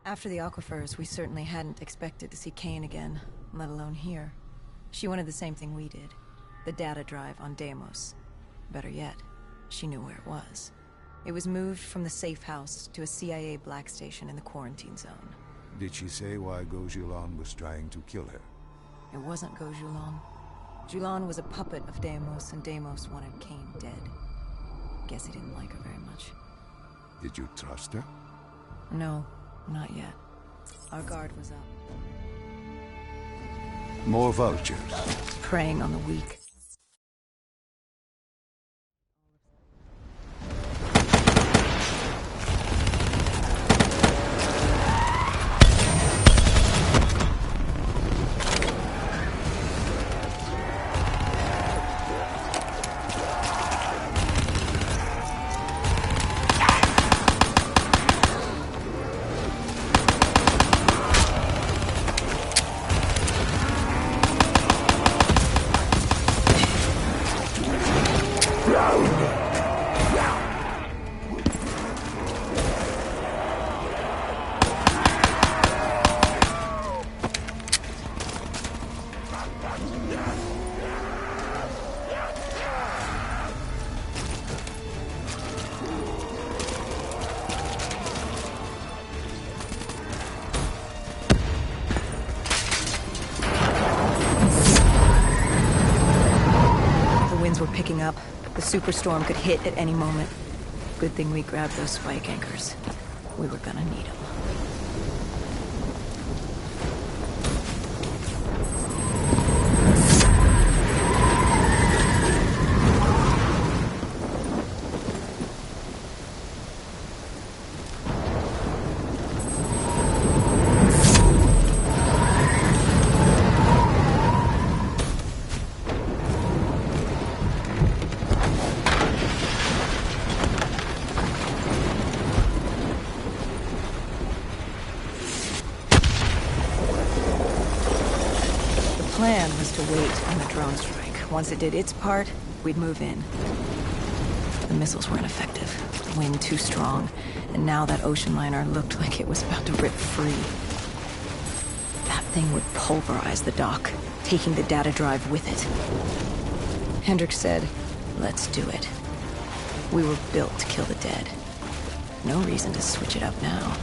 After the aquifers, we certainly hadn't expected to see Kane again, let alone here. She wanted the same thing we did. The data drive on Deimos. Better yet, she knew where it was. It was moved from the safe house to a CIA black station in the quarantine zone. Did she say why Gojulan was trying to kill her? It wasn't Gojulan. Julan was a puppet of Deimos, and Deimos wanted Kane dead. Guess he didn't like her very much. Did you trust her? No, not yet. Our guard was up. More vultures. Preying on the weak. Were picking up. The superstorm could hit at any moment. Good thing we grabbed those spike anchors. We were gonna need them. The plan was to wait on the drone strike. Once it did its part, we'd move in. The missiles weren't effective. The wind too strong, and now that ocean liner looked like it was about to rip free. That thing would pulverize the dock, taking the data drive with it. Hendricks said, "Let's do it." We were built to kill the dead. No reason to switch it up now.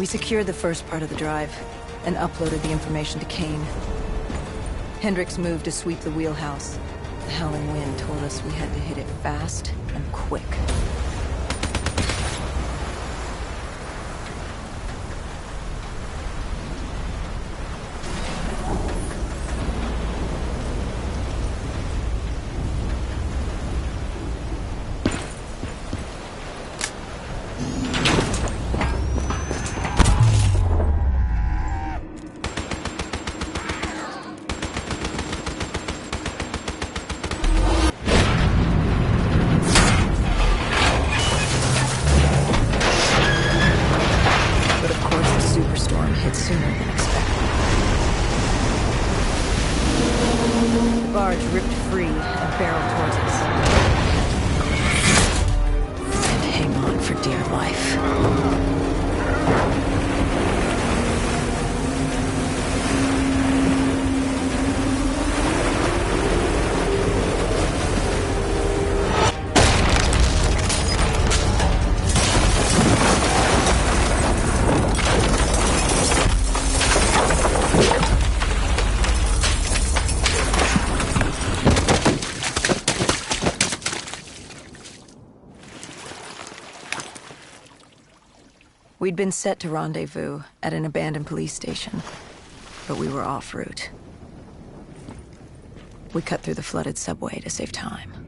We secured the first part of the drive and uploaded the information to Kane. Hendricks moved to sweep the wheelhouse. The howling wind told us we had to hit it fast and quick. We'd been set to rendezvous at an abandoned police station, but we were off route. We cut through the flooded subway to save time.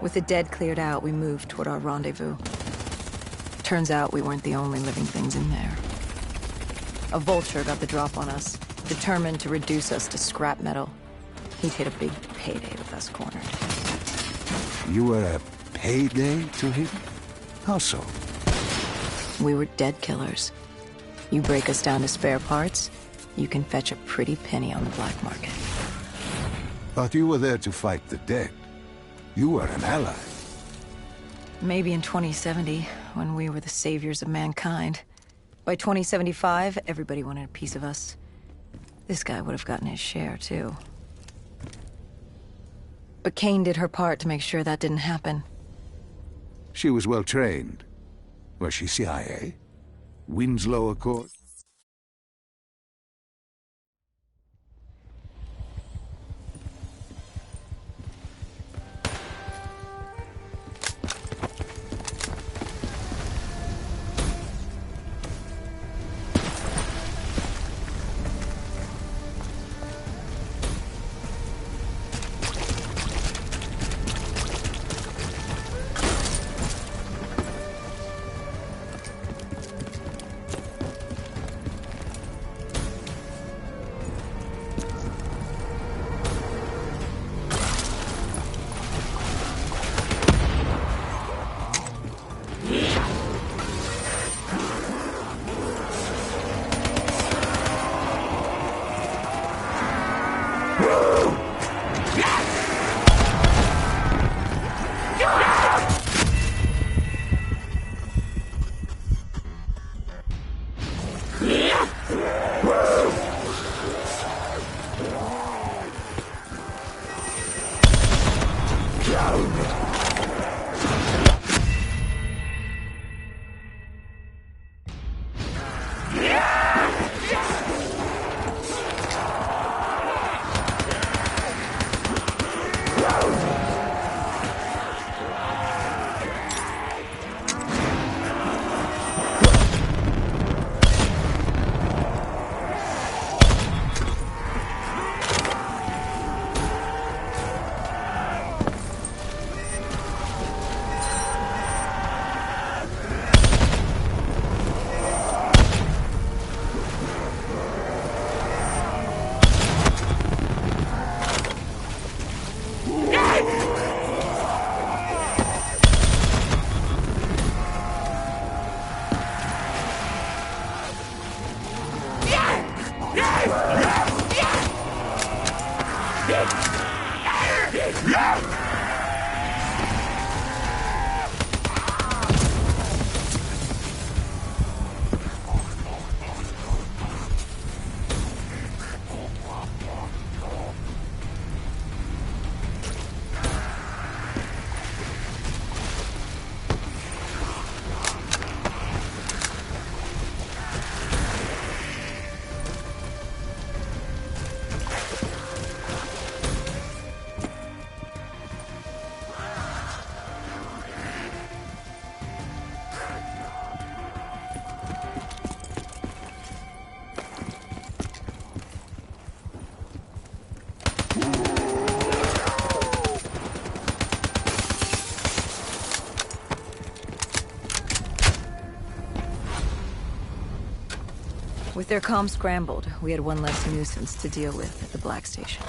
With the dead cleared out, we moved toward our rendezvous. Turns out we weren't the only living things in there. A vulture got the drop on us, determined to reduce us to scrap metal. He'd hit a big payday with us cornered. You were a payday to him? How so? We were dead killers. You break us down to spare parts, you can fetch a pretty penny on the black market. But you were there to fight the dead. You were an ally. Maybe in 2070, when we were the saviors of mankind. By 2075, everybody wanted a piece of us. This guy would have gotten his share, too. But Kane did her part to make sure that didn't happen. She was well trained. Was she CIA? Winslow Accord? With their comms scrambled, we had one less nuisance to deal with at the Black Station.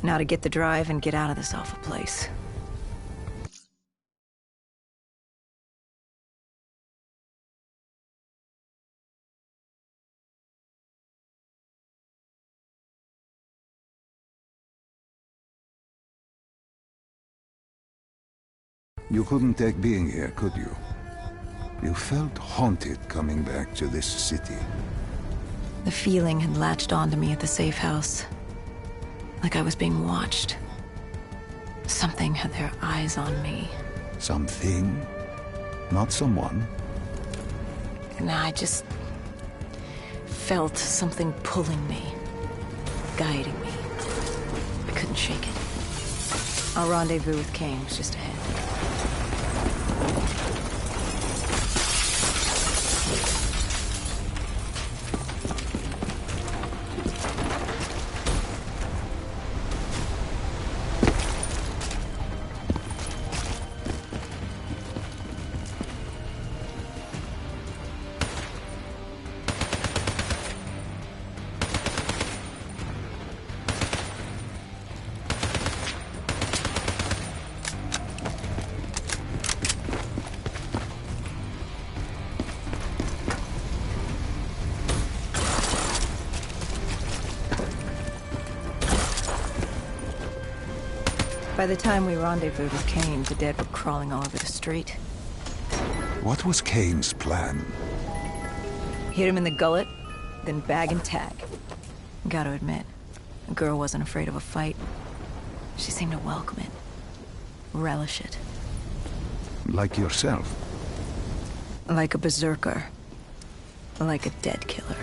Now to get the drive and get out of this awful place. You couldn't take being here, could you? You felt haunted coming back to this city. The feeling had latched onto me at the safe house. Like I was being watched. Something had their eyes on me. Something? Not someone? And I just felt something pulling me, guiding me. I couldn't shake it. Our rendezvous with Kane was just ahead. By the time we rendezvoused with Kane, the dead were crawling all over the street. What was Kane's plan? Hit him in the gullet, then bag and tag. Gotta admit, the girl wasn't afraid of a fight. She seemed to welcome it, relish it. Like yourself? Like a berserker. Like a dead killer.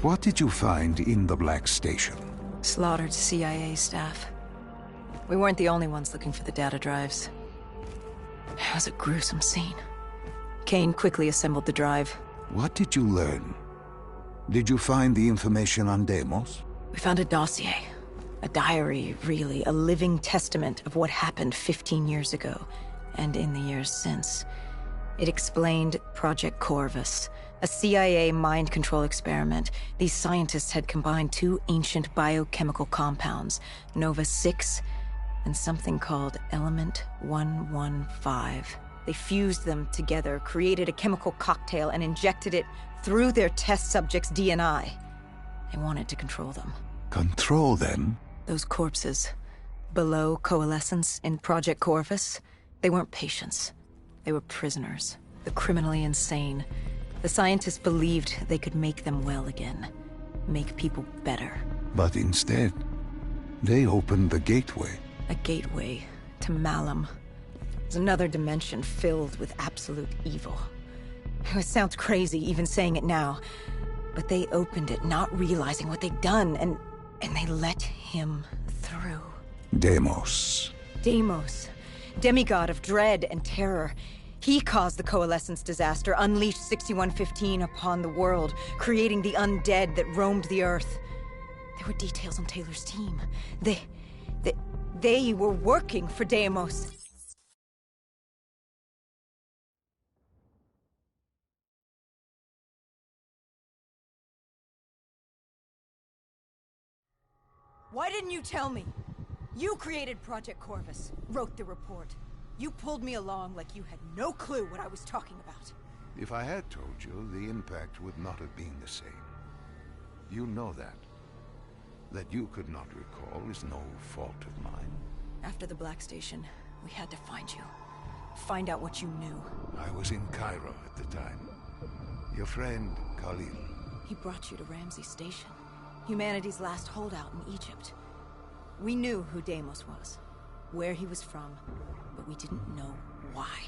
What did you find in the Black Station? Slaughtered CIA staff. We weren't the only ones looking for the data drives. It was a gruesome scene. Kane quickly assembled the drive. What did you learn? Did you find the information on Deimos? We found a dossier. A diary, really. A living testament of what happened 15 years ago, and in the years since. It explained Project Corvus, a CIA mind control experiment. These scientists had combined two ancient biochemical compounds, Nova-6 and something called Element 115. They fused them together, created a chemical cocktail, and injected it through their test subjects' DNI. They wanted to control them. Control them? Those corpses, below coalescence in Project Corvus, they weren't patients. They were prisoners, the criminally insane. The scientists believed they could make them well again, make people better. But instead, they opened the gateway. A gateway to Malum. There's another dimension filled with absolute evil. It sounds crazy even saying it now, but they opened it not realizing what they'd done, and they let him through. Deimos. Deimos, demigod of dread and terror. He caused the Coalescence disaster, unleashed 6115 upon the world, creating the undead that roamed the earth. There were details on Taylor's team. They were working for Deimos. Why didn't you tell me? You created Project Corvus, wrote the report. You pulled me along like you had no clue what I was talking about. If I had told you, the impact would not have been the same. You know that. That you could not recall is no fault of mine. After the Black Station, we had to find you. Find out what you knew. I was in Cairo at the time. Your friend, Khalil. He brought you to Ramsey Station, humanity's last holdout in Egypt. We knew who Deimos was, where he was from, but we didn't know why.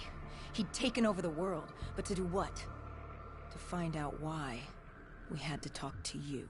He'd taken over the world, but to do what? To find out why, we had to talk to you.